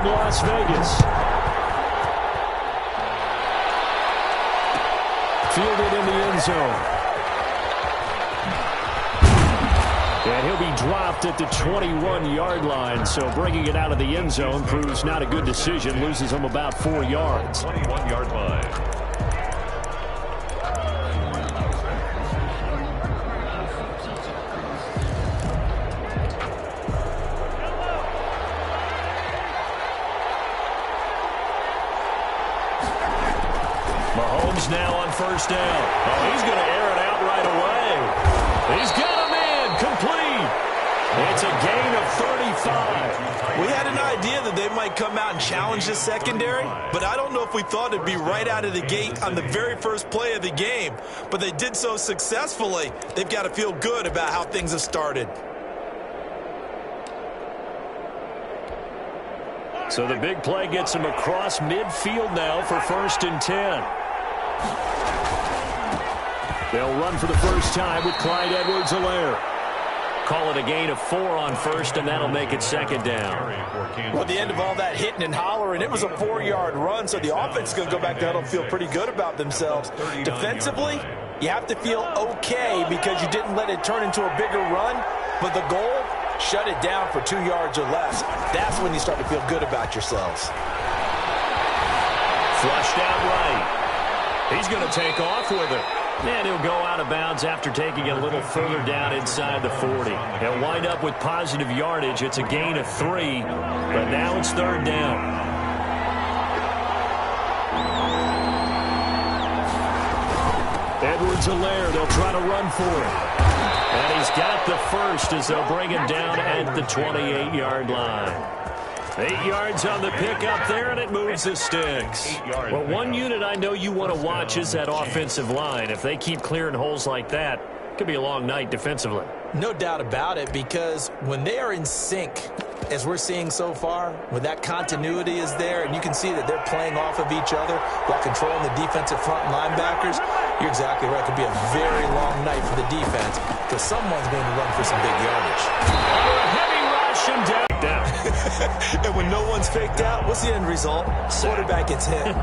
in Las Vegas. Fielded in the end zone. And he'll be dropped at the 21-yard line. So bringing it out of the end zone proves not a good decision. Loses him about 4 yards. 21-yard line. Mahomes now on first down. Oh, he's going to air it out right away. He's got him in. Complete. It's a gain of 35. We had an idea that they might come out and challenge the secondary, but I don't know if we thought it'd be right out of the gate on the very first play of the game. But they did so successfully, they've got to feel good about how things have started. So the big play gets him across midfield now for 1st and 10. They'll run for the first time with Clyde Edwards-Helaire. Call it a gain of 4 on first, and that'll make it 2nd down. Well, at the end of all that hitting and hollering, it was a 4-yard run, so the offense is going to go back down and feel pretty good about themselves. Defensively, you have to feel okay because you didn't let it turn into a bigger run, but the goal, shut it down for 2 yards or less. That's when you start to feel good about yourselves. Flushed out right. He's going to take off with it. And he'll go out of bounds after taking it a little further down inside the 40. He'll wind up with positive yardage. It's a gain of 3, but now it's 3rd down. Edwards-Helaire, they'll try to run for it. And he's got the first as they'll bring him down at the 28-yard line. 8 yards on the pickup there, and it moves the sticks. Well, one unit I know you want to watch is that offensive line. If they keep clearing holes like that, it could be a long night defensively. No doubt about it, because when they are in sync, as we're seeing so far, when that continuity is there, and you can see that they're playing off of each other while controlling the defensive front linebackers, you're exactly right. It could be a very long night for the defense because someone's going to run for some big yardage. Oh, a heavy rush and down. And when no one's faked out, what's the end result? Quarterback gets hit.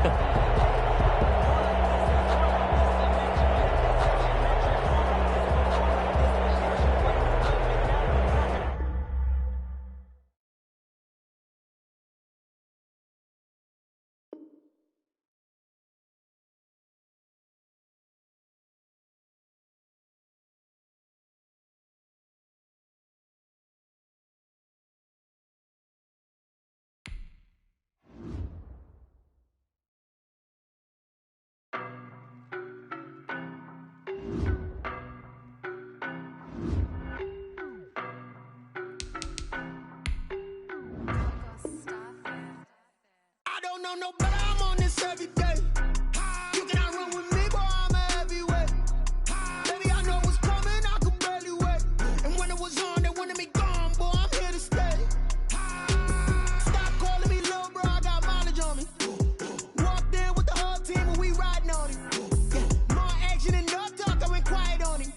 No, but I'm on this every day. You cannot run with me, boy, I'm a heavyweight. Baby, I know what's coming, I could barely wait. And when it was on, they wanted me gone, boy, I'm here to stay. Stop calling me little bro, I got mileage on me. Walked in with the whole team and we riding on him. Yeah, more action and no talk, I went quiet on him.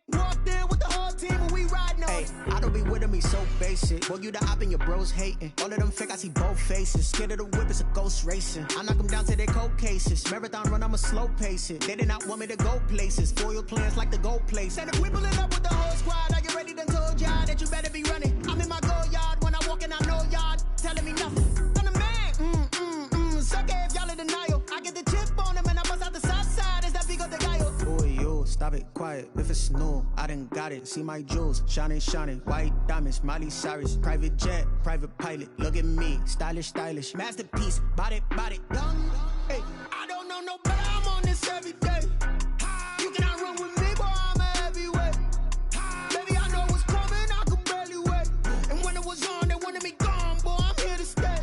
Walked in with the whole team and we riding on him. I don't be with me so basic. Boy, you the op and your bros hating. All of them fake, I see both faces. Scared of the whip, it's a ghost racing. I knock them down to their cold cases. Marathon run, I'ma slow pace it. They did not want me to go places. Foil plans like the gold place. And if we pulling up with the whole squad, are you ready? Done told y'all that you better be running. I'm in my go yard when I walk in, I know y'all telling me nothing. I'm the man. Suck it if y'all in denial. I get the chip on him and I bust out the south side. Is that Vigo de Gallo? Boy, yo, stop it, quiet. If it's new, I done got it. See my jewels, shining, shining. White diamonds, Miley Cyrus. Private jet, private pilot. Look at me, stylish, stylish. Masterpiece, body, young. Hey, I don't know no better, I'm on this every day. You cannot run with me, boy, I'm a heavyweight. Baby, I know what's coming, I could barely wait. And when it was on, they wanted me gone, boy, I'm here to stay.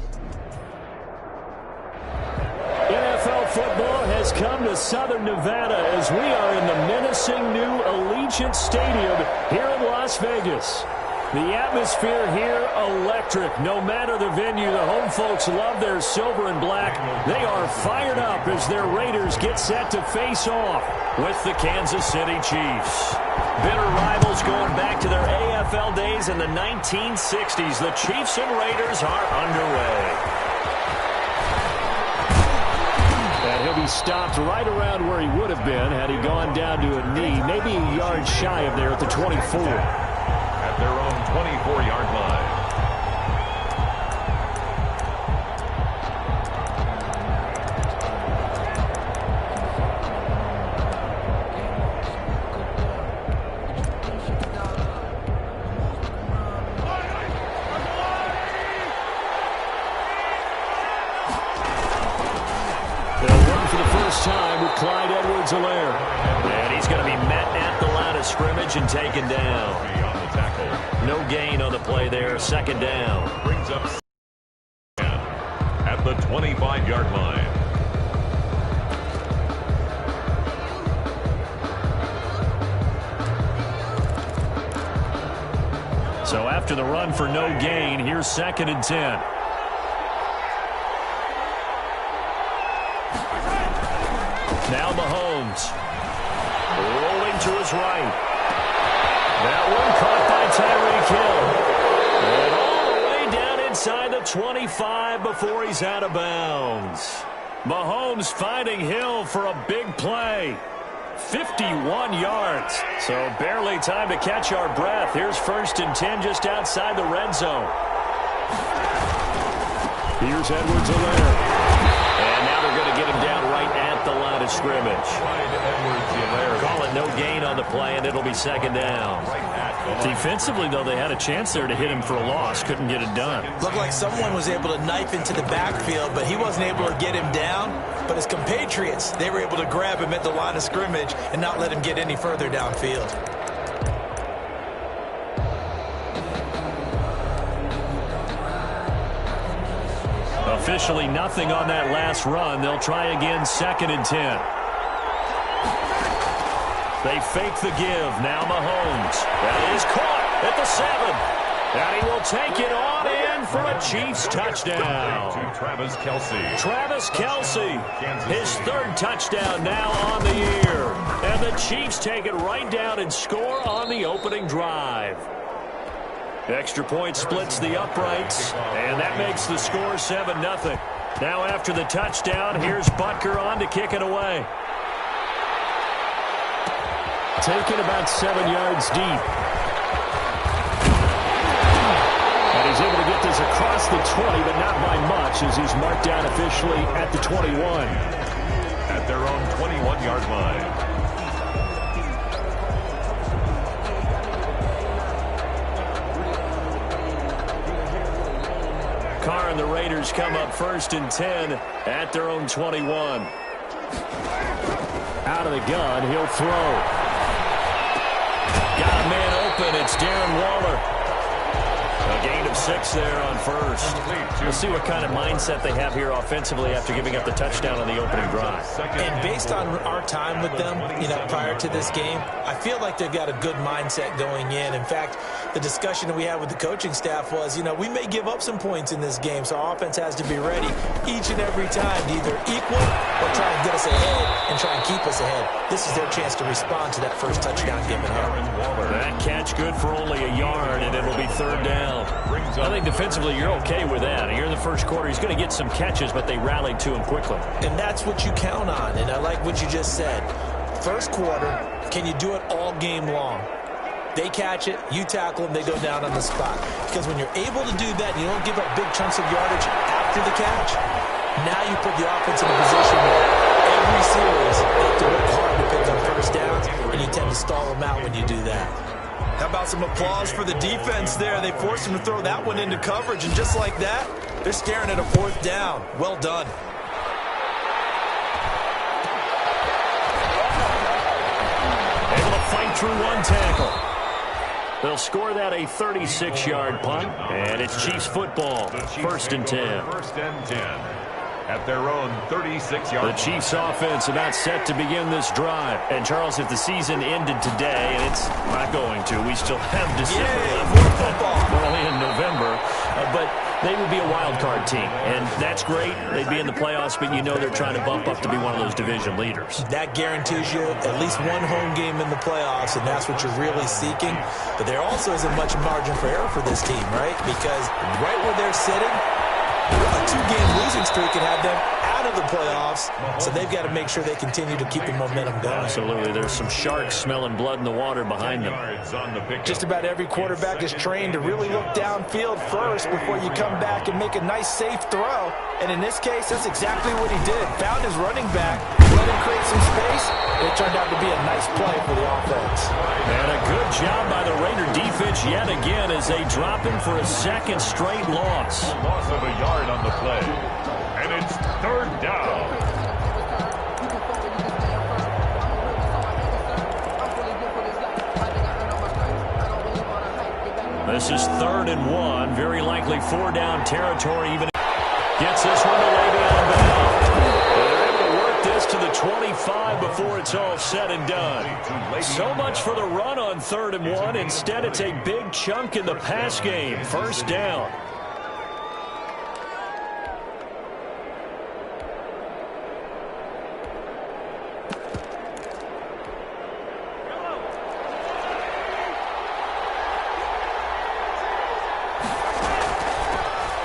NFL football has come to Southern Nevada as we are in the menacing new Allegiant Stadium here in Las Vegas. The atmosphere here, electric. No matter the venue, the home folks love their silver and black. They are fired up as their Raiders get set to face off with the Kansas City Chiefs. Bitter rivals going back to their AFL days in the 1960s. The Chiefs and Raiders are underway. And he'll be stopped right around where he would have been had he gone down to a knee, maybe a yard shy of there at the 24. At their own 24-yard line. And he's going to be met at the line of scrimmage and taken down. No gain on the play there. Second down. Brings up at the 25-yard line. So after the run for no gain, here's 2nd and 10. Now Mahomes, rolling to his right. That one caught by Tyreek Hill. And all the way down inside the 25 before he's out of bounds. Mahomes finding Hill for a big play. 51 yards. So barely time to catch our breath. Here's 1st and 10 just outside the red zone. Here's Edwards-Helaire. And now they're going to get him down right at the line of scrimmage. Call it no gain on the play, and it'll be 2nd down. Defensively, though, they had a chance there to hit him for a loss. Couldn't get it done. Looked like someone was able to knife into the backfield, but he wasn't able to get him down. But his compatriots, they were able to grab him at the line of scrimmage and not let him get any further downfield. Officially nothing on that last run. They'll try again, 2nd and 10. They fake the give. Now Mahomes. That is caught at the 7. And he will take it on in for a Chiefs touchdown. To Travis Kelce. Travis Kelce, his 3rd touchdown now on the year. And the Chiefs take it right down and score on the opening drive. Extra point splits the uprights, and that makes the score 7-0. Now after the touchdown, here's Butker on to kick it away. Taken about 7 yards deep. And he's able to get this across the 20, but not by much, as he's marked down officially at the 21. At their own 21-yard line. Carr and the Raiders come up 1st and 10 at their own 21. Out of the gun, he'll throw. Got a man open. It's Darren Waller. A gain of 6 there on 1st. We'll see what kind of mindset they have here offensively after giving up the touchdown on the opening drive. And based on our time with them, prior to this game, I feel like they've got a good mindset going in. In fact, the discussion that we had with the coaching staff was, we may give up some points in this game, so our offense has to be ready each and every time to either equal or try and get us ahead and try and keep us ahead. This is their chance to respond to that first touchdown given up. That catch good for only a yard, and it'll be 3rd down. I think defensively you're okay with that. Here in the first quarter, he's going to get some catches, but they rallied to him quickly. And that's what you count on, and I like what you just said. First quarter, can you do it all game long? They catch it, you tackle them, they go down on the spot. Because when you're able to do that, you don't give up big chunks of yardage after the catch. Now you put the offense in a position where every series they have to work hard to pick up first downs, and you tend to stall them out when you do that. How about some applause for the defense there? They forced him to throw that one into coverage, and just like that, they're staring at a 4th down. Well done. Able to fight through one tackle. They'll score that a 36-yard punt, and it's Chiefs football, 1st and 10. 1st and 10. At their own 36-yard line. The Chiefs offense about set to begin this drive. And, Charles, if the season ended today, and it's not going to, we still have December left. We're only in November. but they would be a wild card team, and that's great. They'd be in the playoffs, but you know they're trying to bump up to be one of those division leaders. That guarantees you at least one home game in the playoffs, and that's what you're really seeking. But there also isn't much margin for error for this team, right? Because right where they're sitting, a 2-game losing streak could have them out of the playoffs, so they've got to make sure they continue to keep the momentum going. Absolutely. There's some sharks smelling blood in the water behind them. Just about every quarterback is trained to really look downfield first before you come back and make a nice, safe throw. And in this case, that's exactly what he did. Found his running back, let him create some space, and it turned out to be a nice play for the offense. And a good job by the Raider defense yet again as they drop him for a second straight loss. Loss of a yard on the play. And it's third down. This is 3rd and 1. Very likely 4-down territory. Even gets this one to Le'Veon Bell. They're able to work this to the 25 before it's all said and done. So much for the run on 3rd and 1. Instead, it's a big chunk in the pass game. 1st down.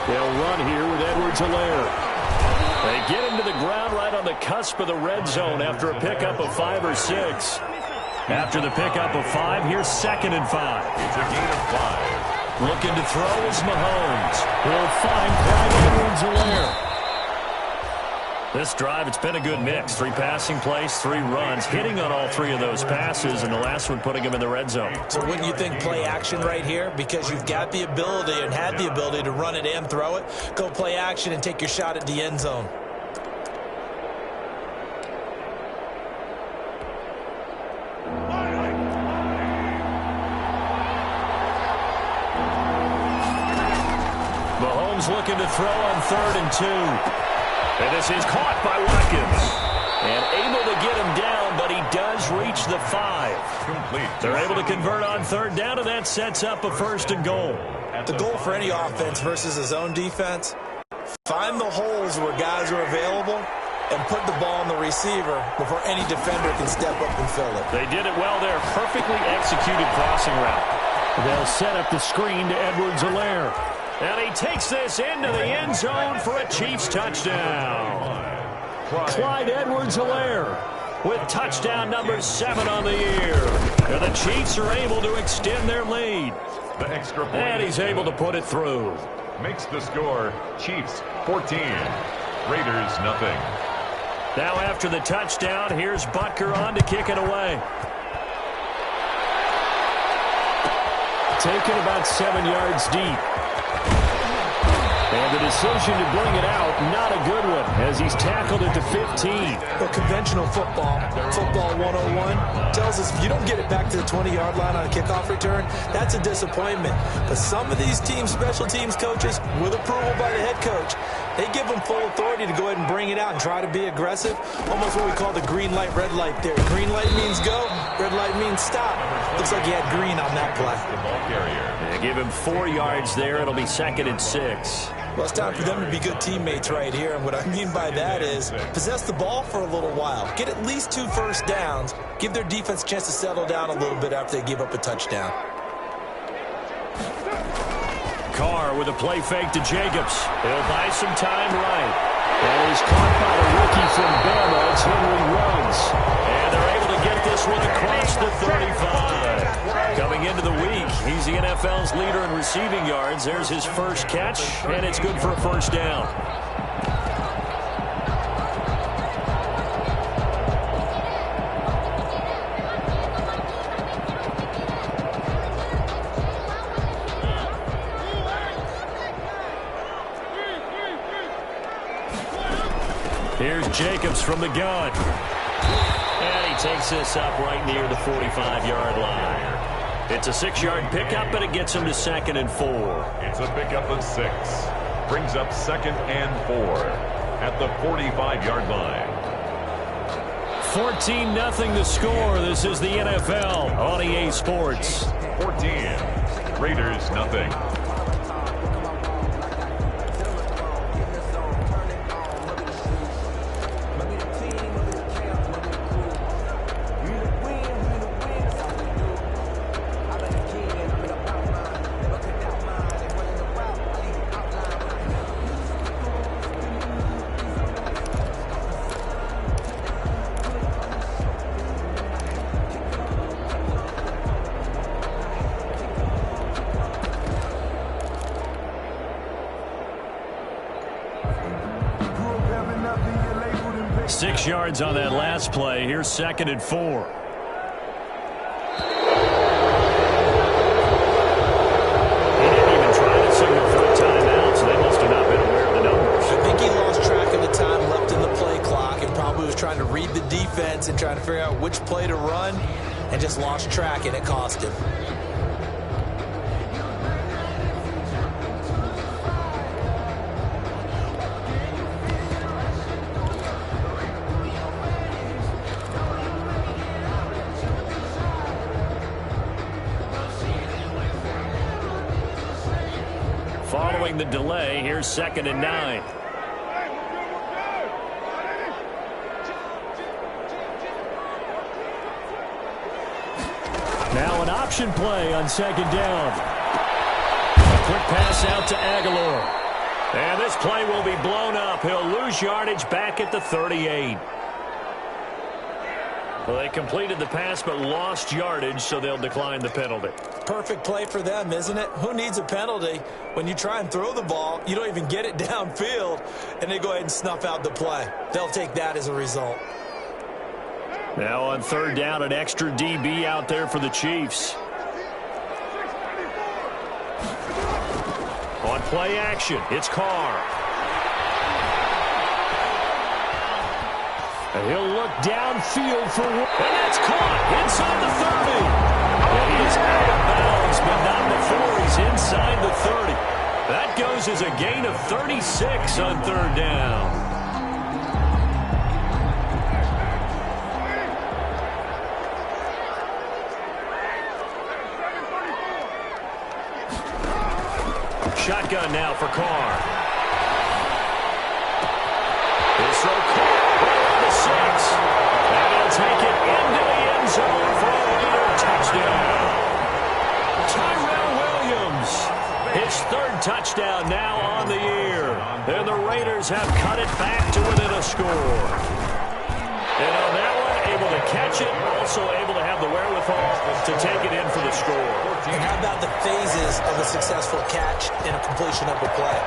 They'll run here with Edwards-Helaire. They get him to the ground right on the cusp of the red zone after a pickup of 5 or 6. After the pickup of 5, here's 2nd and 5. It's a gain of 5. Looking to throw is Mahomes. He'll find Clyde Edwards-Helaire. This drive, it's been a good mix. 3 passing plays, 3 runs, hitting on all 3 of those passes, and the last one putting him in the red zone. So wouldn't you think play action right here? Because you've got the ability and had the ability to run it and throw it. Go play action and take your shot at the end zone. Mahomes looking to throw on 3rd and 2. And this is caught by Watkins. And able to get him down, but he does reach the 5. Complete. They're able to convert on 3rd down, and that sets up a 1st and goal. The goal for any offense versus his own defense, find the holes where guys are available and put the ball on the receiver before any defender can step up and fill it. They did it well there. Perfectly executed crossing route. They'll set up the screen to Edwards-Helaire. And he takes this into the end zone for a Chiefs touchdown. Clyde Edwards-Helaire with touchdown number 7 on the year. And the Chiefs are able to extend their lead. The extra point. And he's able to put it through. Makes the score Chiefs 14. Raiders nothing. Now after the touchdown, here's Butker on to kick it away. Taken about 7 yards deep. And the decision to bring it out, not a good one, as he's tackled at the 15. Well, conventional football 101, tells us if you don't get it back to the 20-yard line on a kickoff return, that's a disappointment. But some of these teams, special teams coaches, with approval by the head coach, they give them full authority to go ahead and bring it out and try to be aggressive. Almost what we call the green light, red light theory. Green light means go, red light means stop. Looks like he had green on that play. The ball carrier. They give him 4 yards there. It'll be 2nd and 6. Well, it's time for them to be good teammates right here. And what I mean by that is possess the ball for a little while. Get at least 2 first downs. Give their defense a chance to settle down a little bit after they give up a touchdown. Carr with a play fake to Jacobs. He'll buy some time right. And he's caught by the rookie from Bama. It's Henry Ruggs. And they're able to get this one across the 35. Coming into the week, he's the NFL's leader in receiving yards. There's his first catch, and it's good for a 1st down. Here's Jacobs from the gun. And he takes this up right near the 45-yard line. It's a 6-yard pickup, but it gets him to 2nd and 4. It's a pickup of 6. Brings up 2nd and 4 at the 45-yard line. 14-0 the score. This is the NFL on EA Sports. 14. Raiders nothing. 6 yards on that last play. Here's 2nd and 4. He didn't even try to signal for a timeout, so they must have not been aware of the numbers. I think he lost track of the time left in the play clock and probably was trying to read the defense and trying to figure out which play to run and just lost track, and it cost him. Following the delay, here's 2nd and 9. Now an option play on 2nd down. A quick pass out to Aguilar. And this play will be blown up. He'll lose yardage back at the 38. Well, they completed the pass but lost yardage, so they'll decline the penalty. Perfect play for them, isn't it? Who needs a penalty when you try and throw the ball, you don't even get it downfield, and they go ahead and snuff out the play. They'll take that as a result. Now on 3rd down, an extra DB out there for the Chiefs. On play action, it's Carr. And he'll look downfield for one. And that's caught inside the 30. And he is out of bounds, but not before he's inside the 30. That goes as a gain of 36 on 3rd down. Shotgun now for Carr. He'll throw Carr right on the 6. And he'll take it into the end zone for a later touchdown. Tyrell Williams, his 3rd touchdown now on the year. And the Raiders have cut it back to within a score. And on that one, able to catch it, also able to have the wherewithal to take it in for the score. And how about the phases of a successful catch and a completion of a play?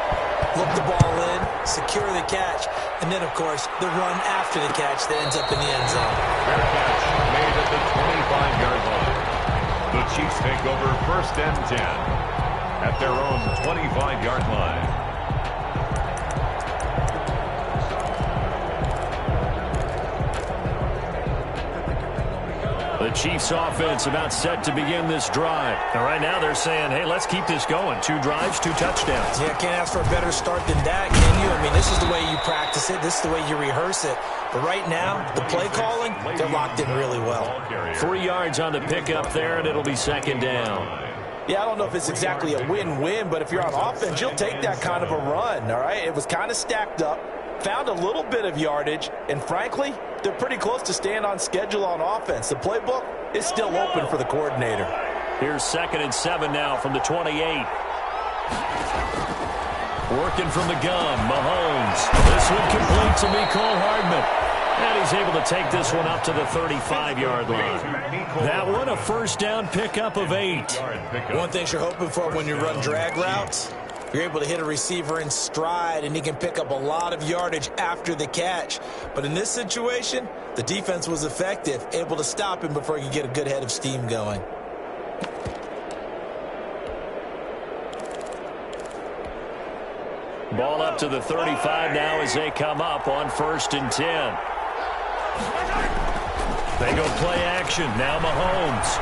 Look the ball in, secure the catch, and then, of course, the run after the catch that ends up in the end zone. Fair catch made at the 25-yard line. The Chiefs take over 1st and 10 at their own 25-yard line. The Chiefs offense about set to begin this drive. And right now they're saying, hey, let's keep this going. 2 drives, 2 touchdowns. Yeah, can't ask for a better start than that, can you? I mean, this is the way you practice it. This is the way you rehearse it. But right now, the play calling, they're locked in really well. 3 yards on the pickup there, and it'll be 2nd down. Yeah, I don't know if it's exactly a win-win, but if you're on offense, you'll take that kind of a run, all right? It was kind of stacked up, found a little bit of yardage, and frankly, they're pretty close to staying on schedule on offense. The playbook is still open for the coordinator. Here's 2nd and 7 now from the 28. Working from the gun, Mahomes. This one complete to Mecole Hardman. And he's able to take this one up to the 35-yard line. That one, a 1st down pickup of 8. One thing you're hoping for when you run drag routes, you're able to hit a receiver in stride, and he can pick up a lot of yardage after the catch. But in this situation, the defense was effective, able to stop him before he could get a good head of steam going. Ball up to the 35 now as they come up on 1st and 10. They go play action. Now Mahomes.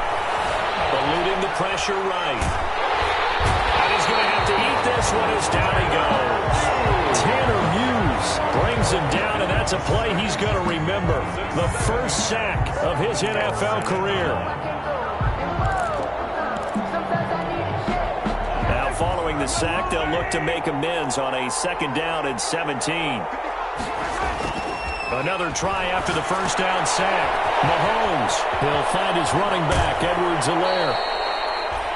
Eluding the pressure right. And he's going to have to eat this one as down he goes. Tanner Muse brings him down, and that's a play he's going to remember. The 1st sack of his NFL career. Now following the sack, they'll look to make amends on a 2nd down and 17. Another try after the 1st down sack. Mahomes, he'll find his running back, Edwards-Helaire.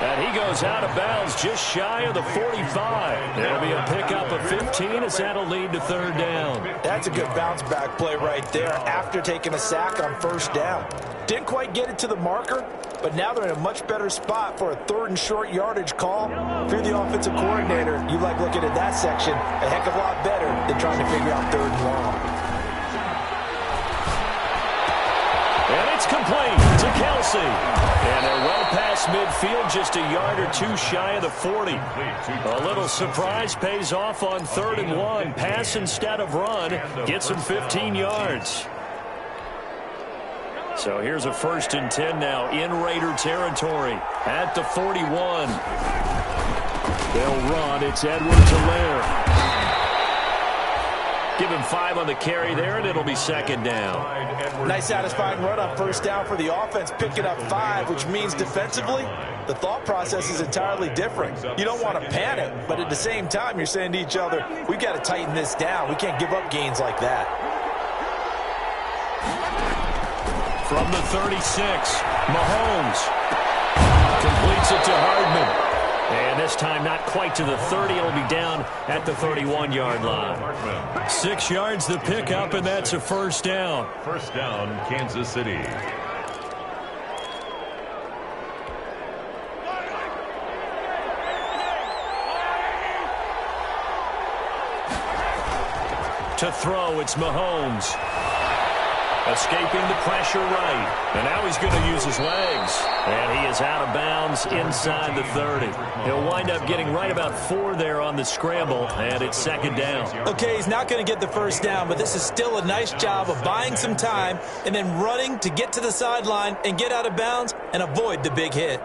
And he goes out of bounds just shy of the 45. There'll be a pickup of 15 as that'll lead to 3rd down. That's a good bounce back play right there after taking a sack on 1st down. Didn't quite get it to the marker, but now they're in a much better spot for a 3rd and short yardage call. If you're the offensive coordinator, you like looking at that section a heck of a lot better than trying to figure out 3rd and long. complete to Kelsey. And they're well past midfield, just a yard or two shy of the 40. A little surprise pays off on 3rd and 1. Pass instead of run. Gets him 15 yards. So here's a 1st and 10 now in Raider territory at the 41. They'll run. It's Edwards-Helaire. Give him 5 on the carry there, and it'll be 2nd down. Nice satisfying run on 1st down for the offense, picking up 5, which means defensively, the thought process is entirely different. You don't want to panic, but at the same time, you're saying to each other, we've got to tighten this down. We can't give up gains like that. From the 36, Mahomes completes it to Hardman. And this time not quite to the 30. It'll be down at the 31-yard line. 6 yards the pickup, and that's a 1st down. 1st down, Kansas City. To throw, it's Mahomes. Escaping the pressure right. And now he's going to use his legs. And he is out of bounds inside the 30. He'll wind up getting right about 4 there on the scramble, and it's 2nd down. Okay, he's not going to get the 1st down, but this is still a nice job of buying some time and then running to get to the sideline and get out of bounds and avoid the big hit.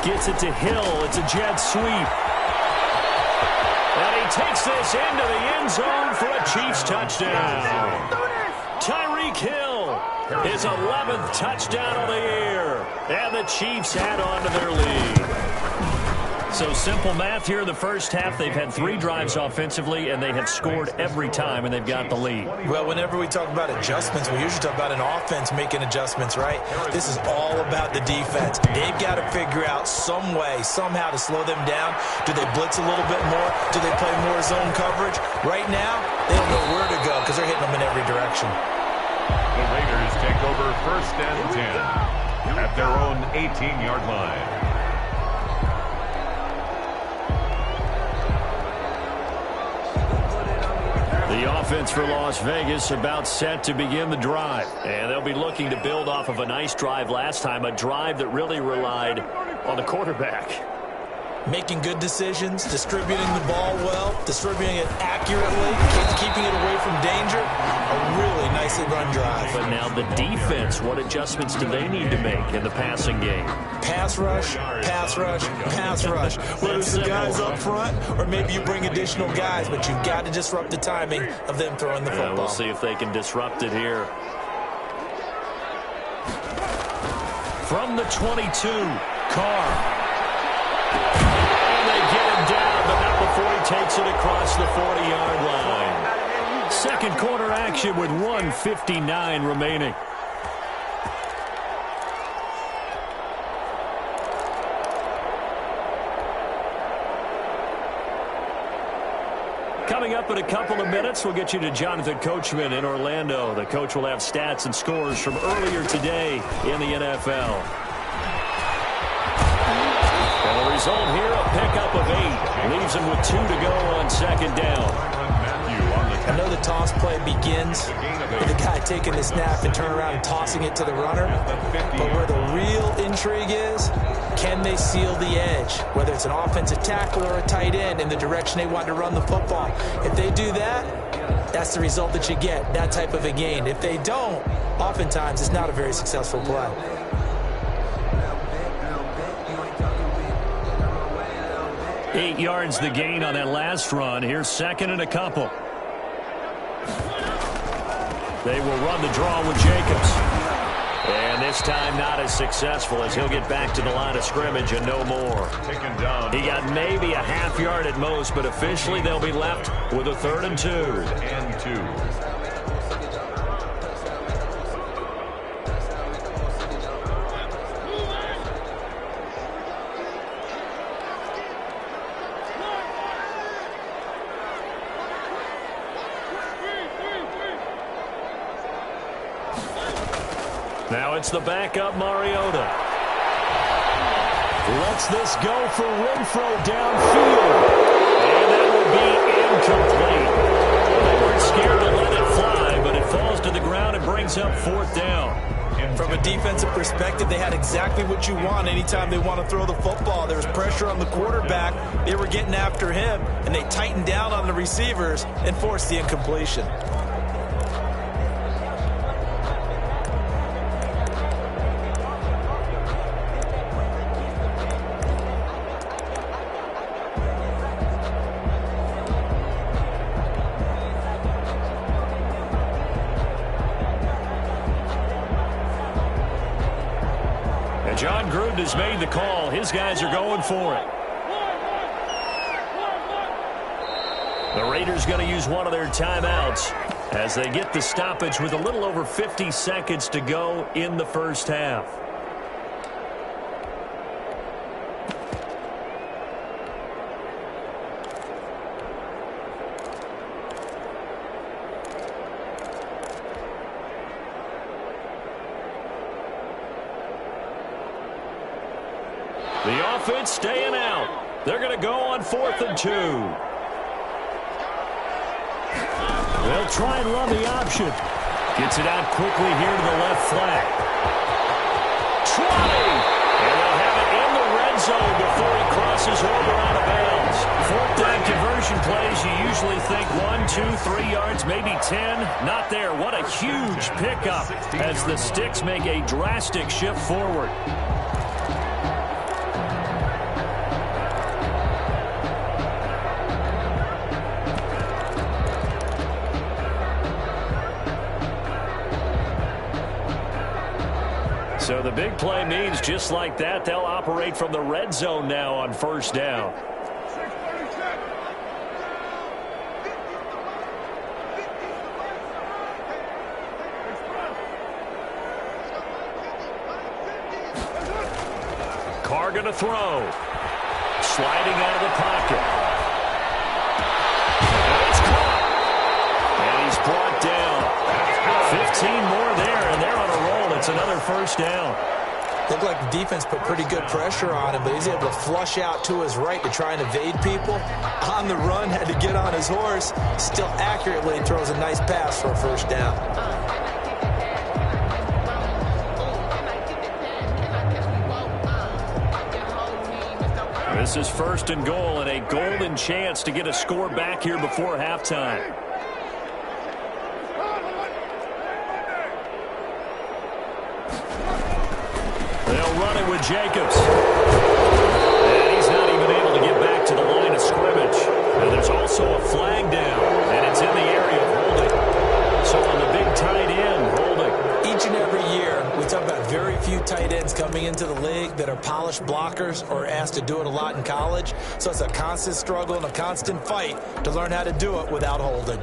Gets it to Hill. It's a jet sweep. And he takes this into the end zone for a Chiefs touchdown. Tyreek Hill, his 11th touchdown of the year. And the Chiefs add on to their lead. So simple math here in the 1st half. They've had 3 drives offensively, and they have scored every time, and they've got the lead. Well, whenever we talk about adjustments, we usually talk about an offense making adjustments, right? This is all about the defense. They've got to figure out some way, somehow to slow them down. Do they blitz a little bit more? Do they play more zone coverage? Right now, they don't know where to go because they're hitting them in every direction. The Raiders take over 1st and 10 at their own 18-yard line. The offense for Las Vegas about set to begin the drive. And they'll be looking to build off of a nice drive last time, a drive that really relied on the quarterback. Making good decisions, distributing the ball well, distributing it accurately, keeping it away from danger. A really nicely run drive. But now the defense, what adjustments do they need to make in the passing game? Pass rush, pass rush, pass rush. Whether it's the guys up front or maybe you bring additional guys, but you've got to disrupt the timing of them throwing the football. We'll see if they can disrupt it here. From the 22, Carr. And they get him down, but not before he takes it across the 40-yard line. 2nd quarter action with 1:59 remaining. Coming up in a couple of minutes, we'll get you to Jonathan Coachman in Orlando. The coach will have stats and scores from earlier today in the NFL. And the result here, a pickup of 8. Leaves him with 2 to go on 2nd down. I know the toss play begins with the guy taking the snap and turn around and tossing it to the runner. But where the real intrigue is, can they seal the edge? Whether it's an offensive tackle or a tight end in the direction they want to run the football. If they do that, that's the result that you get, that type of a gain. If they don't, oftentimes it's not a very successful play. Eight yards the gain on that last run. Here's 2nd and a couple. They will run the draw with Jacobs. And this time not as successful as he'll get back to the line of scrimmage and no more. He got maybe a half yard at most, but officially they'll be left with a 3rd and 2. Now it's the backup Mariota. Lets this go for Renfro downfield. And that will be incomplete. They weren't scared to let it fly, but it falls to the ground and brings up 4th down. From a defensive perspective, they had exactly what you want anytime they want to throw the football. There was pressure on the quarterback. They were getting after him, and they tightened down on the receivers and forced the incompletion. John Gruden has made the call. His guys are going for it. The Raiders going to use one of their timeouts as they get the stoppage with a little over 50 seconds to go in the first half. The offense staying out. They're going to go on 4th and 2. They'll try and run the option. Gets it out quickly here to the left flat. Try! And they'll have it in the red zone before he crosses over out of bounds. 4th down conversion plays, you usually think 1, 2, 3 yards, maybe 10. Not there. What a huge pickup as the Sticks make a drastic shift forward. So the big play means just like that, they'll operate from the red zone now on 1st down. Carr going to throw. Sliding out of the pocket. And it's caught. And he's brought down. 15 more there, and they're on a roll. It's another 1st down. Looked like the defense put pretty good pressure on him, but he's able to flush out to his right to try and evade people. On the run, had to get on his horse. Still accurately throws a nice pass for a 1st down. This is 1st and goal and a golden chance to get a score back here before halftime. They'll run it with Jacobs. And he's not even able to get back to the line of scrimmage. And there's also a flag down, and it's in the area of holding. So on the big tight end, holding. Each and every year, we talk about very few tight ends coming into the league that are polished blockers or asked to do it a lot in college. So it's a constant struggle and a constant fight to learn how to do it without holding.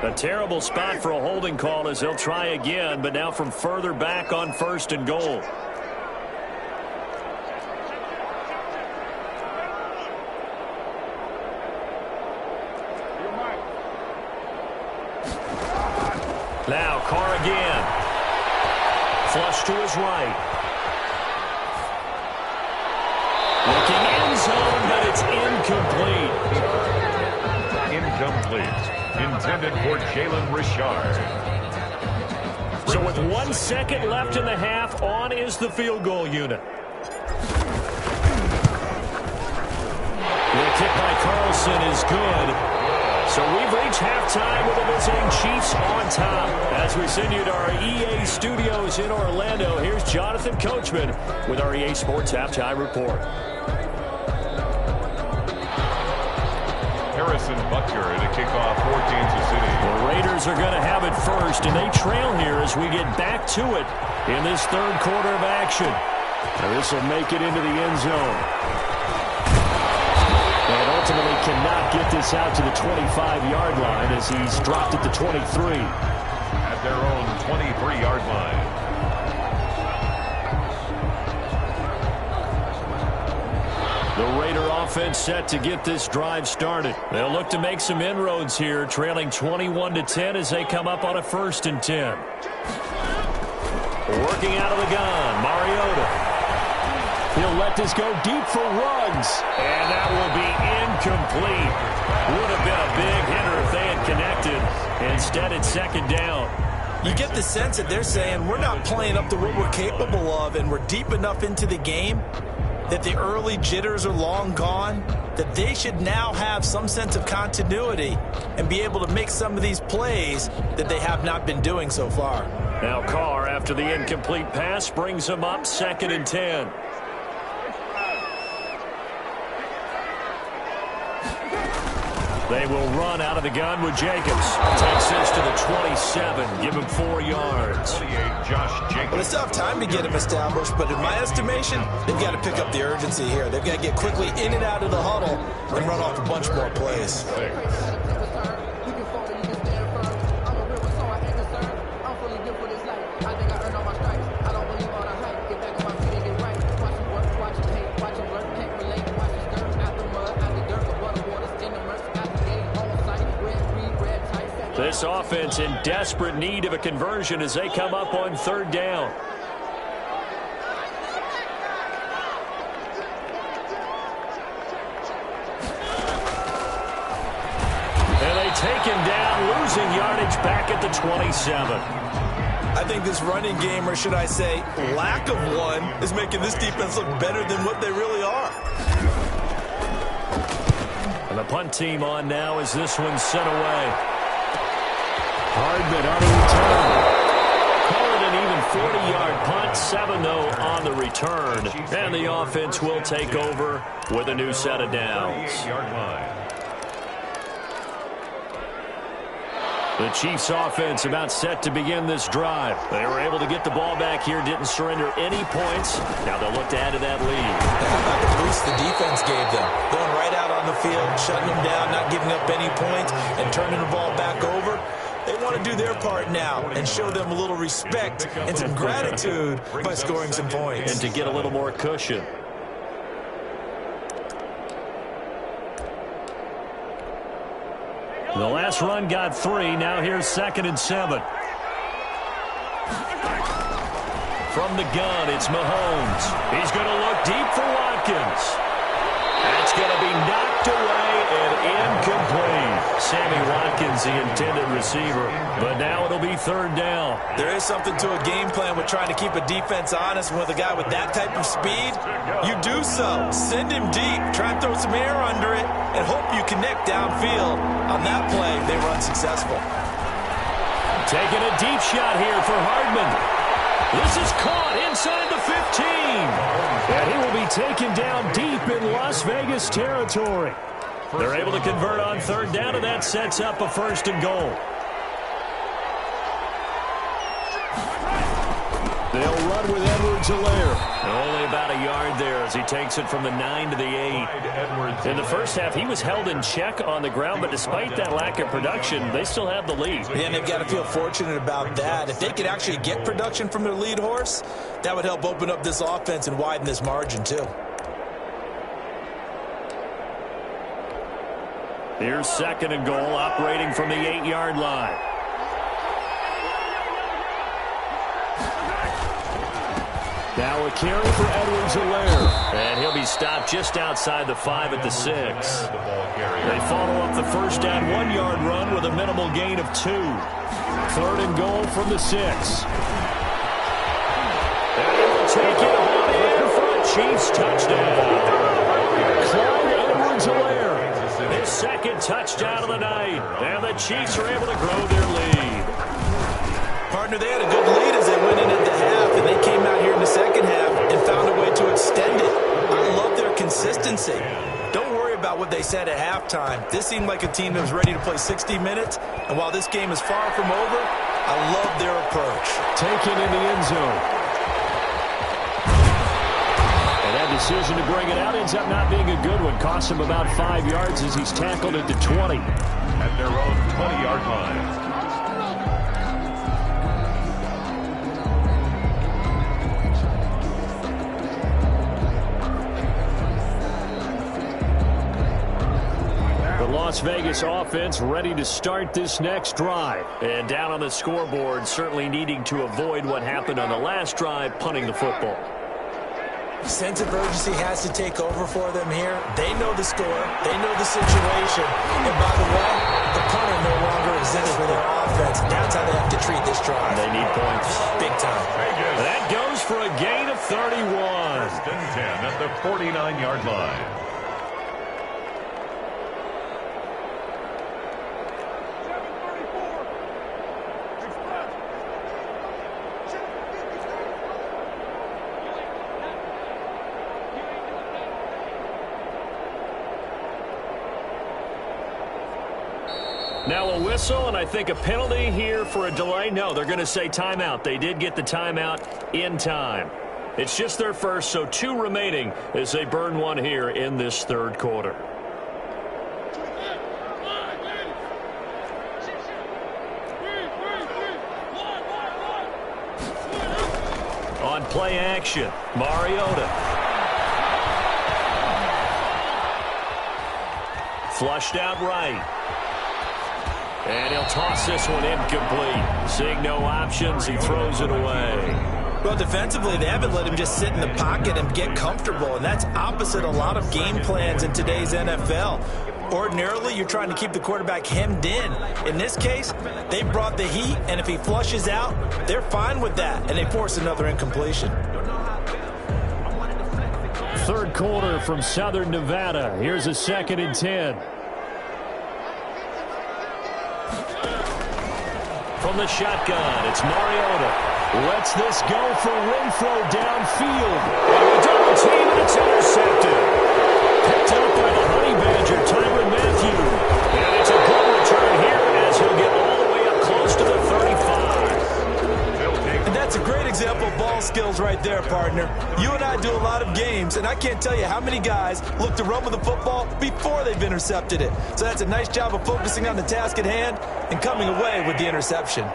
A terrible spot for a holding call as they'll try again, but now from further back on 1st and goal. Now Carr again. Flush to his right. Looking end zone, but it's incomplete. Incomplete. Intended for Jalen Richard. So with 1 second left in the half, on is the field goal unit. The kick by Carlson is good. So we've reached halftime with the visiting Chiefs on top. As we send you to our EA studios in Orlando, here's Jonathan Coachman with our EA Sports Halftime Report. Harrison Butker to kick off for Kansas City. The Raiders are going to have it first, and they trail here as we get back to it in this 3rd quarter of action. And this will make it into the end zone. And ultimately cannot get this out to the 25-yard line as he's dropped at the 23. At their own 23-yard line. The Raider offense set to get this drive started. They'll look to make some inroads here, trailing 21-10 as they come up on a 1st and 10. Working out of the gun, Mariota. He'll let this go deep for Ruggs. And that will be incomplete. Would have been a big hitter if they had connected. Instead, it's 2nd down. You get the sense that they're saying we're not playing up to what we're capable of, and we're deep enough into the game that the early jitters are long gone, that they should now have some sense of continuity and be able to make some of these plays that they have not been doing so far. Now Carr, after the incomplete pass, brings them up 2nd and 10. They will run out of the gun with Jacobs. Takes this to the 27. Give him 4 yards. 28, Josh Jacobs. Well, they still have time to get him established, but in my estimation, they've got to pick up the urgency here. They've got to get quickly in and out of the huddle and run off a bunch more plays. This offense in desperate need of a conversion as they come up on 3rd down. And they take him down, losing yardage back at the 27. I think this running game, or should I say lack of one, is making this defense look better than what they really are. And the punt team on now as this one's sent away. Hardman on the return. Call it an even 40-yard punt. 7, though, on the return. And the offense will take over with a new set of downs. The Chiefs offense about set to begin this drive. They were able to get the ball back here, didn't surrender any points. Now they'll look to add to that lead. How about the boost the defense gave them? Going right out on the field, shutting them down, not giving up any points, and turning the ball back over. They want to do their part now and show them a little respect and some gratitude by scoring some points. And to get a little more cushion. The last run got 3. Now here's 2nd and 7. From the gun, it's Mahomes. He's going to look deep for Watkins. That's going to be knocked away and incomplete. Sammy Watkins, the intended receiver. But now it'll be 3rd down. There is something to a game plan with trying to keep a defense honest. With a guy with that type of speed, you do so. Send him deep. Try and throw some air under it and hope you connect downfield. On that play, they were unsuccessful. Taking a deep shot here for Hardman. This is caught inside the 15. And he will be taken down deep in Las Vegas territory. They're able to convert on 3rd down, and that sets up a 1st and goal. They'll run with Edwards-Helaire. Only about a yard there as he takes it from the 9 to the 8. In the first half, he was held in check on the ground, but despite that lack of production, they still have the lead. Yeah, and they've got to feel fortunate about that. If they could actually get production from their lead horse, that would help open up this offense and widen this margin too. Here's 2nd and goal, operating from the 8-yard line. Now a carry for Edwards-Helaire. And he'll be stopped just outside the 5 at the 6. They follow up the 1st down 1-yard run with a minimal gain of 2. 3rd and goal from the 6. And he will take it about in for a Chiefs touchdown. Clyde Edwards-Helaire. His 2nd touchdown of the night. And the Chiefs are able to grow their lead. Partner, they had a good lead as they went in at the half, and they came out here in the 2nd half and found a way to extend it. I love their consistency. Don't worry about what they said at halftime. This seemed like a team that was ready to play 60 minutes, and while this game is far from over, I love their approach. Taken in the end zone. And that decision to bring it out ends up not being a good one. Costs him about 5 yards as he's tackled at the 20. At their own 20-yard line. Las Vegas offense ready to start this next drive. And down on the scoreboard, certainly needing to avoid what happened on the last drive, punting the football. Sense of urgency has to take over for them here. They know the score. They know the situation. And by the way, the punter no longer exists for their offense. That's how they have to treat this drive. They need points. Big time. That goes for a gain of 31. First and 10 at the 49-yard line. Now a whistle, and I think a penalty here for a delay. No, they're going to say timeout. They did get the timeout in time. It's just their first, so 2 remaining as they burn one here in this third quarter. On play action, Mariota. Flushed out right. And he'll toss this one incomplete. Seeing no options, he throws it away. Well, defensively, they haven't let him just sit in the pocket and get comfortable, and that's opposite a lot of game plans in today's NFL. Ordinarily, you're trying to keep the quarterback hemmed in. In this case, they brought the heat, and if he flushes out, they're fine with that, and they force another incompletion. Third quarter from Southern Nevada. Here's a 2nd and 10. From the shotgun, it's Mariota. Lets this go for Renfro downfield. And a double team, and it's intercepted. Picked up by the Honey Badger, Tyrann Mathieu. And it's a good return here as he'll get all the way up close to the 35. And that's a great example of ball skills right there, partner. You and I do a lot of games, and I can't tell you how many guys look to run with the football before they've intercepted it. So that's a nice job of focusing on the task at hand and coming away with the interception.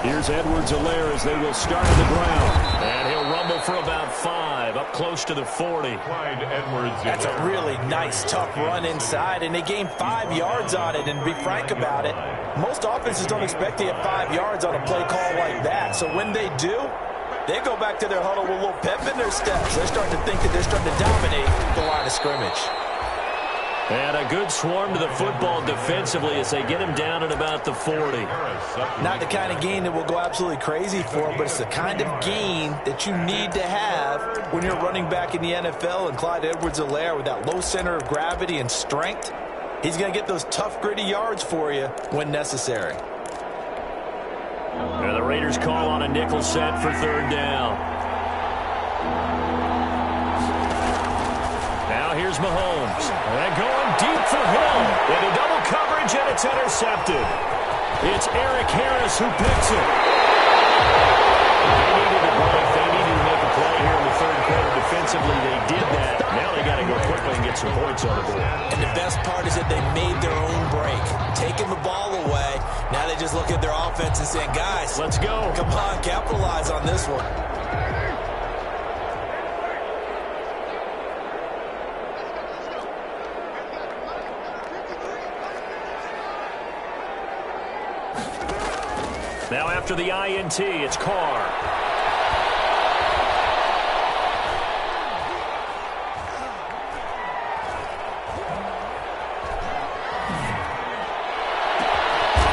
Here's Edwards-Helaire as they will start on the ground. And he'll rumble for about 5, up close to the 40. That's a really nice, tough run inside, and they gained 5 yards on it. And to be frank about it, most offenses don't expect to get 5 yards on a play call like that. So when they do, they go back to their huddle with a little pep in their steps. They're starting to think that they're starting to dominate the line of scrimmage. And a good swarm to the football defensively as they get him down at about the 40. Not the kind of gain that will go absolutely crazy for him, but it's the kind of gain that you need to have when you're running back in the NFL. And Clyde Edwards-Helaire, with that low center of gravity and strength, he's going to get those tough, gritty yards for you when necessary. And the Raiders call on a nickel set for 3rd down. Now here's Mahomes. And going deep for Hill. Into double coverage, and it's intercepted. It's Eric Harris who picks it. They needed a break. They needed to make a play here in the third quarter. Defensively, they did that. Now they got to go quickly and get some points on the board. And the best part is that they made their own break. Taking the ball away. Now they just look at their offense and saying, guys, let's go. Come on, capitalize on this one. Now after the INT, it's Carr.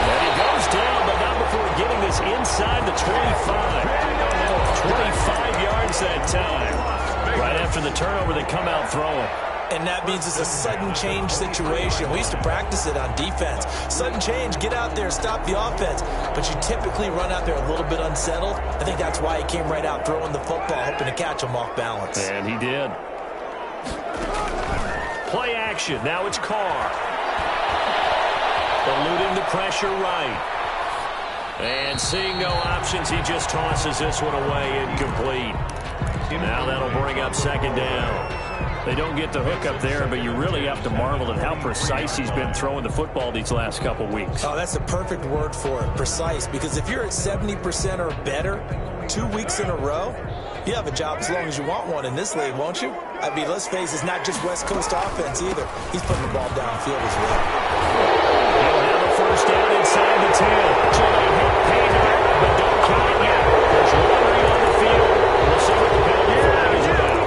And he goes down, but not before getting this inside the 25. 25 yards that time. Right after the turnover, they come out throwing. And that means it's a sudden change situation. We used to practice it on defense. Sudden change, get out there, stop the offense. But you typically run out there a little bit unsettled. I think that's why he came right out throwing the football, hoping to catch him off balance. And he did. Play action. Now it's Carr. Eluding the pressure right. And seeing no options, he just tosses this one away incomplete. Now that'll bring up 2nd down. They don't get the hook up there, but you really have to marvel at how precise he's been throwing the football these last couple weeks. Oh, that's the perfect word for it, precise. Because if you're at 70% or better 2 weeks in a row, You have a job as long as you want one in this league, won't you? I mean, let's face it, it's not just West Coast offense either. He's putting the ball downfield as well. He'll have a first down inside the 10. Julian hit pay dirt, but don't count it yet. There's Lottery on the field. We'll see what the penalty flag is about.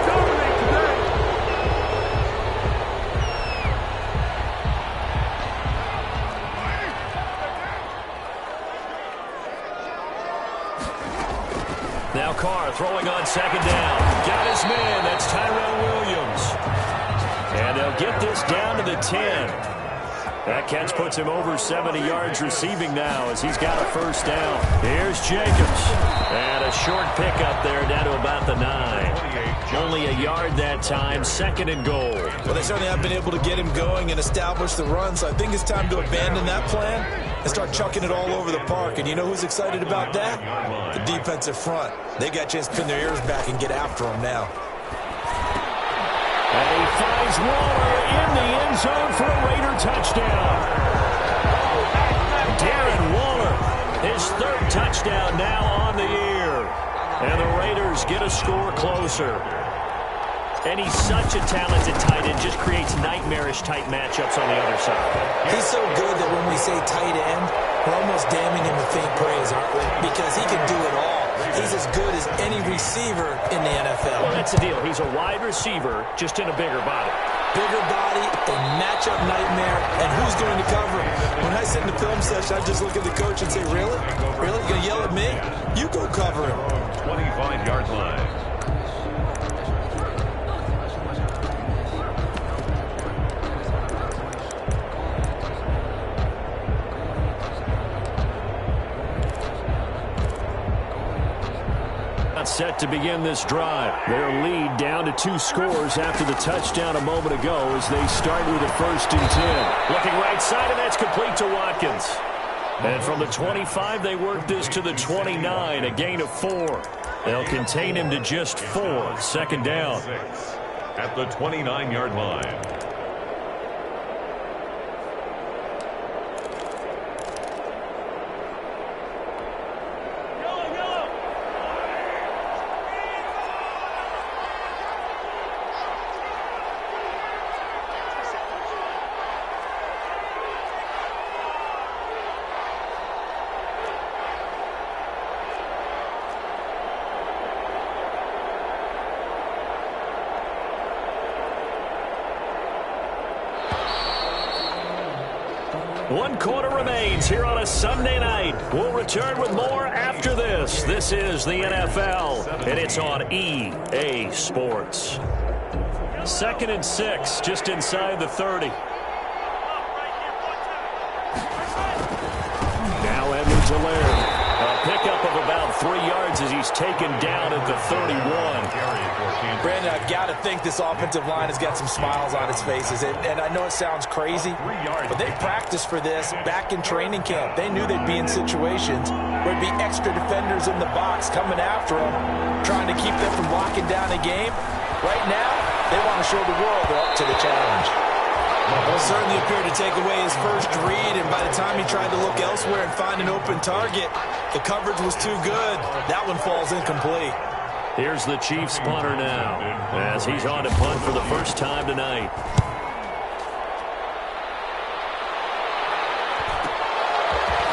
Now Carr throwing on second down. Got his man. That's Tyrell Williams. And they'll get this down to the 10. That catch puts him over 70 yards receiving now as he's got a first down. Here's Jacobs. And a short pickup there down to about the 9. Only a yard that time, second and goal. Well, they certainly have been able to get him going and establish the run, so I think it's time to abandon that plan and start chucking it all over the park. And you know who's excited about that? The defensive front. They got a chance to pin their ears back and get after him now. And he finds Waller in the end zone for a Raider touchdown. Darren Waller, his third touchdown now on the year. And the Raiders get a score closer. And he's such a talented tight end, just creates nightmarish-type matchups on the other side. He's so good that when we say tight end, we're almost damning him with faint praise, aren't we? Because he can do it all. He's as good as any receiver in the NFL. Well, that's the deal. He's a wide receiver, just in a bigger body. Bigger body, a matchup nightmare, and who's going to cover him? When I sit in the film session, I just look at the coach and say, really? Really? You're going to yell at me? You go cover him. 25-yard line. Set to begin this drive. Their lead down to 2 scores after the touchdown a moment ago as they start with a 1st and 10. Looking right side, and that's complete to Watkins. And from the 25, they work this to the 29, a gain of 4. They'll contain him to just 4. Second down. At the 29-yard line. One quarter remains here on a Sunday night. We'll return with more after this. This is the NFL, and it's on EA Sports. 2nd and 6, just inside the 30. Now Edwards-Helaire. A pickup of about 3 yards as he's taken down at the 31. Brandon, I've got to think this offensive line has got some smiles on its faces. And I know it sounds crazy, but they practiced for this back in training camp. They knew they'd be in situations where it'd be extra defenders in the box coming after them, trying to keep them from locking down a game. Right now, they want to show the world they're up to the challenge. Well, certainly appeared to take away his first read, and by the time he tried to look elsewhere and find an open target, the coverage was too good. That one falls incomplete. Here's the Chiefs punter now as he's on to punt for the first time tonight.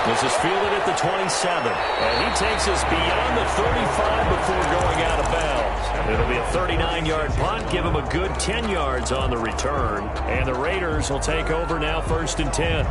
This is fielded at the 27, and he takes us beyond the 35 before going out of bounds. It'll be a 39-yard punt, give him a good 10 yards on the return, and the Raiders will take over now 1st and 10.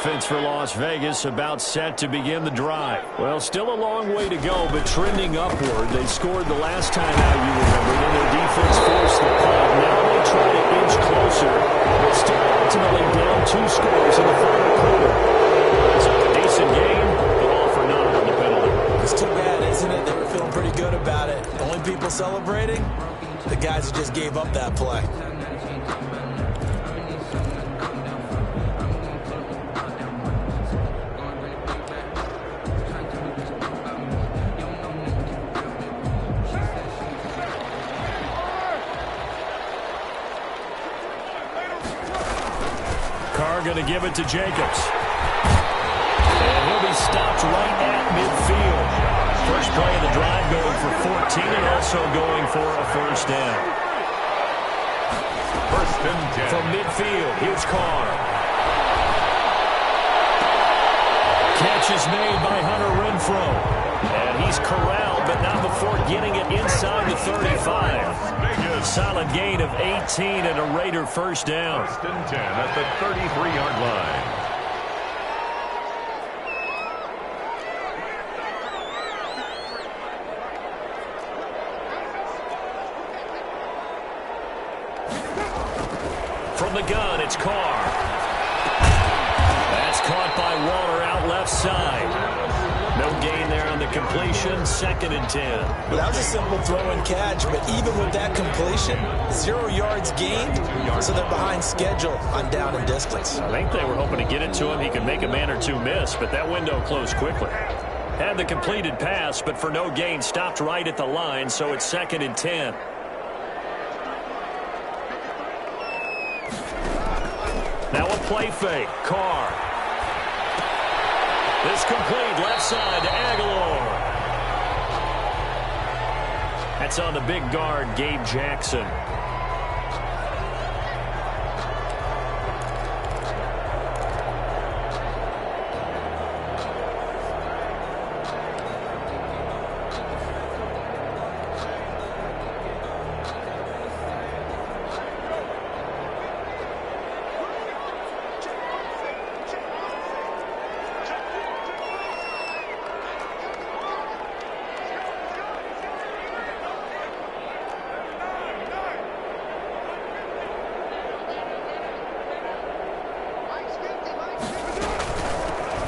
Offense for Las Vegas about set to begin the drive. Well, still a long way to go, but trending upward. They scored the last time out, you remember. Then their defense forced the punt. Now they try to inch closer, but still ultimately down 2 scores in the final quarter. So a decent game, but all for none on the penalty. It's too bad, isn't it? They were feeling pretty good about it. The only people celebrating, the guys who just gave up that play. Carr going to give it to Jacobs. And he'll be stopped right at midfield. First play of the drive going for 14 and also going for a first down. First and 10. From midfield, here's Carr. Catch is made by Hunter Renfrow. And he's corralled, but not before getting it inside the 35. Solid gain of 18 and a Raider first down. First and 10 at the 33-yard line. From the gun, it's Carr. That's caught by Waller out left side. No gain there on the completion. Second and 10. Well, that was a simple throw and catch, but even with that completion, 0 yards gained, so they're behind schedule on down and distance. I think they were hoping to get it to him. He could make a man or two miss, but that window closed quickly. Had the completed pass, but for no gain, stopped right at the line, so it's second and 10. Now a play fake. Carr. This complete left side to Aguilar. That's on the big guard, Gabe Jackson.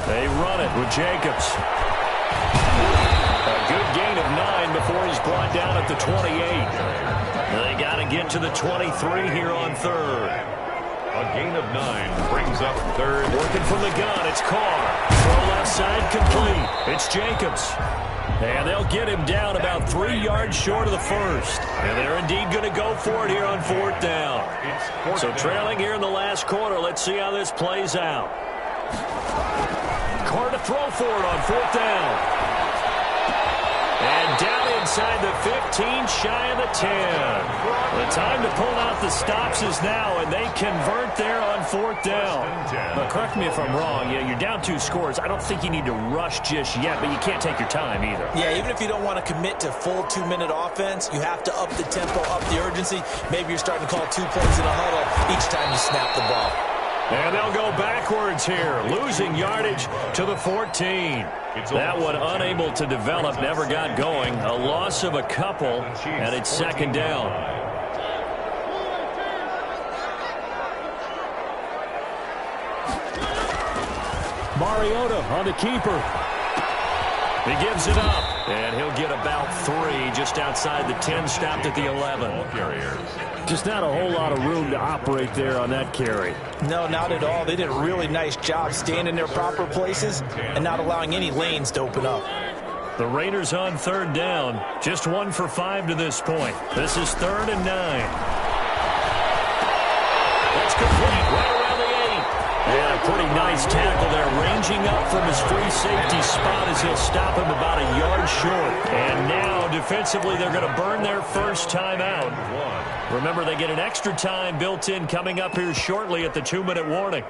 They run it with Jacobs. A good gain of 9 before he's brought down at the 28. They got to get to the 23 here on third. A gain of 9 brings up third. Working from the gun, it's Carr. Throw left side complete. It's Jacobs. And they'll get him down about 3 yards short of the first. And they're indeed going to go for it here on fourth down. So trailing here in the last quarter, let's see how this plays out. Carr to throw for it on fourth down. And down inside the 15, shy of the 10. The time to pull out the stops is now, and they convert there on fourth down. But correct me if I'm wrong. Yeah, you're down 2 scores. I don't think you need to rush just yet, but you can't take your time either. Yeah, even if you don't want to commit to full 2-minute offense, you have to up the tempo, up the urgency. Maybe you're starting to call 2 plays in a huddle each time you snap the ball. And they'll go backwards here, losing yardage to the 14. That one unable to develop, never got going. A loss of a couple, and it's second down. Mariota on the keeper. He gives it up, and he'll get about 3 just outside the 10, stopped at the 11. Just not a whole lot of room to operate there on that carry. No, not at all. They did a really nice job staying in their proper places and not allowing any lanes to open up. The Raiders on third down, just 1 for 5 to this point. This is 3rd and 9. That's complete right around the 8. And a pretty nice tackle there, ranging up from his free safety spot as he'll stop him about a yard short. And now, defensively, they're going to burn their first time out. Remember, they get an extra time built in coming up here shortly at the 2-minute warning.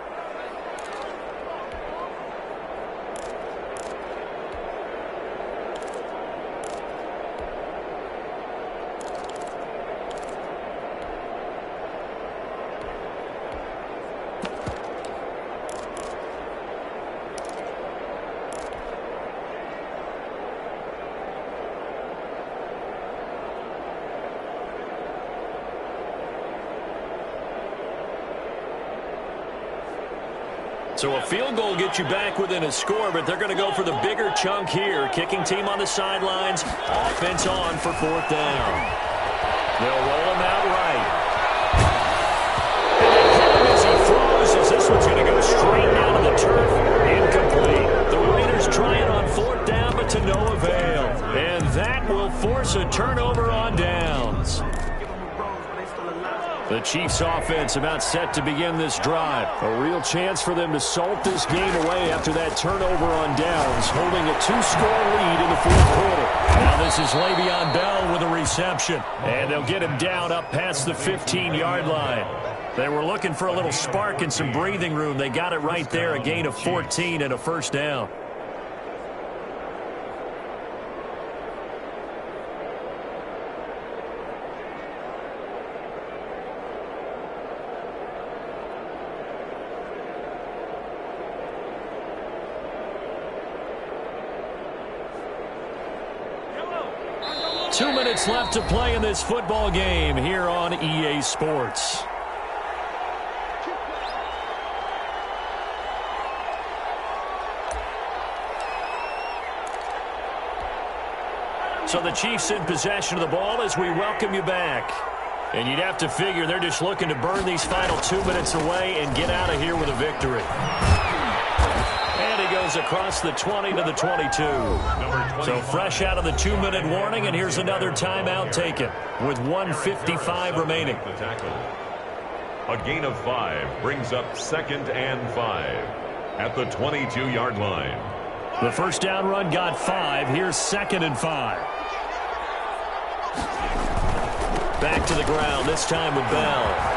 So a field goal gets you back within a score, but they're going to go for the bigger chunk here. Kicking team on the sidelines. Offense on for fourth down. They'll roll him out right. And they hit him as he throws, as this one's going to go straight down to the turf. Incomplete. The Raiders trying on 4th down, but to no avail. And that will force a turnover on downs. The Chiefs offense about set to begin this drive. A real chance for them to salt this game away after that turnover on downs, holding a 2-score lead in the 4th quarter. Now this is Le'Veon Bell with a reception. And they'll get him down up past the 15-yard line. They were looking for a little spark and some breathing room. They got it right there, a gain of 14 and a 1st down. Two minutes left to play in this football game here on EA Sports. So the Chiefs in possession of the ball as we welcome you back. And you'd have to figure they're just looking to burn these final 2 minutes away and get out of here with a victory. And he goes across the 20 to the 22. So fresh out of the 2-minute warning, and here's another timeout taken with 1:55 remaining. A gain of 5 brings up 2nd and 5 at the 22-yard line. The first down run got 5. Here's 2nd and 5. Back to the ground, this time with Bell.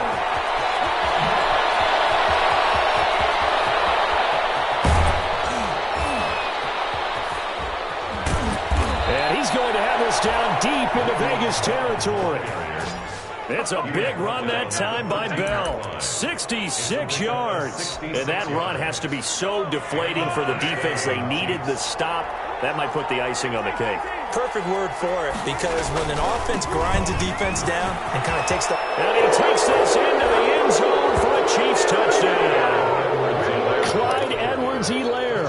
He's going to have us down deep into Vegas territory. It's a big run that time by Bell. 66 yards. And that run has to be so deflating for the defense. They needed the stop. That might put the icing on the cake. Perfect word for it, because when an offense grinds a defense down and kind of takes the... And he takes this into the end zone for a Chiefs touchdown. Clyde Edwards-Helaire.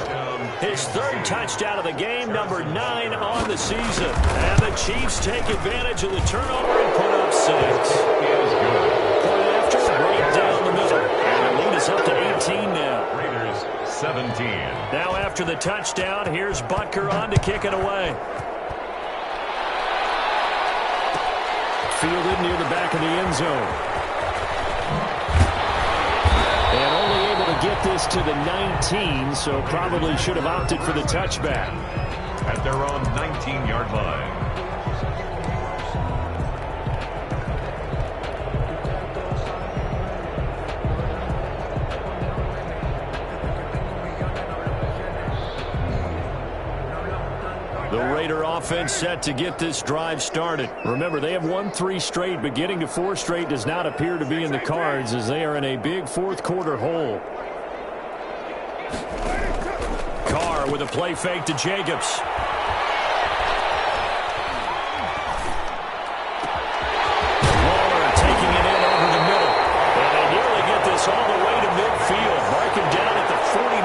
His 3rd touchdown of the game, number 9 on the season. And the Chiefs take advantage of the turnover and put up 6. Point after, right down the middle. And the lead is up to 18 now. Raiders 17. Now after the touchdown, here's Butker on to kick it away. Fielded near the back of the end zone. And only able to get this to the 19, so probably should have opted for the touchback. At their own 19-yard line. The Raider offense set to get this drive started. Remember, they have won 3 straight, but getting to 4 straight does not appear to be in the cards as they are in a big 4th quarter hole. Carr with a play fake to Jacobs. Waller taking it in over the middle. And they nearly get this all the way to midfield. Mark him down at the 49.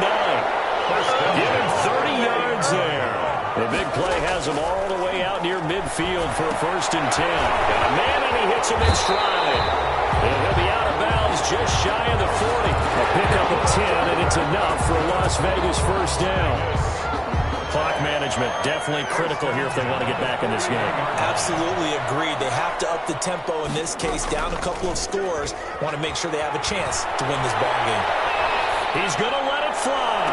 Give him 30 yards there. The big play has him all the way out near midfield for a 1st and 10. Got a man, and he hits him in stride. And he'll be out of bounds just shy of the 40. A pickup of 10, and it's enough for a Las Vegas 1st down. Clock management definitely critical here if they want to get back in this game. Absolutely agreed. They have to up the tempo in this case, down a couple of scores. Want to make sure they have a chance to win this ball game. He's going to let it fly.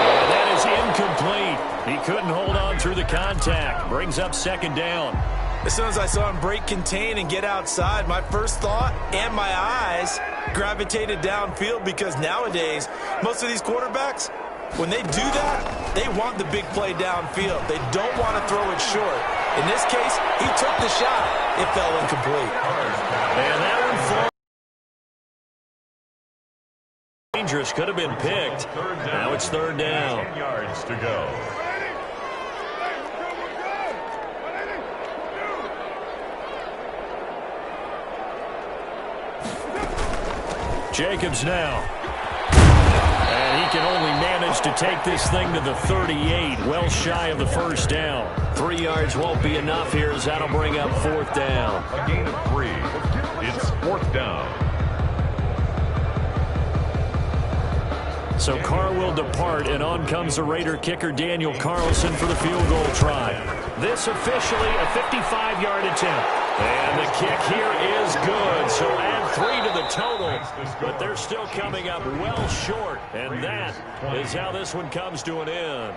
And that is incomplete. He couldn't hold on through the contact. Brings up 2nd down. As soon as I saw him break contain and get outside, my first thought and my eyes gravitated downfield, because nowadays, most of these quarterbacks, when they do that, they want the big play downfield. They don't want to throw it short. In this case, he took the shot. It fell incomplete. And that one falls. Dangerous, could have been picked. Now it's 3rd down. 10 yards to go. Jacobs now. And he can only manage managed to take this thing to the 38, well shy of the first down. 3 yards won't be enough here as that'll bring up 4th down. A gain of 3. It's 4th down. So Carr will depart, and on comes the Raider kicker Daniel Carlson for the field goal try. This officially a 55-yard attempt. And the kick here is good, so add 3 to the total, but they're still coming up well short, and that is how this one comes to an end.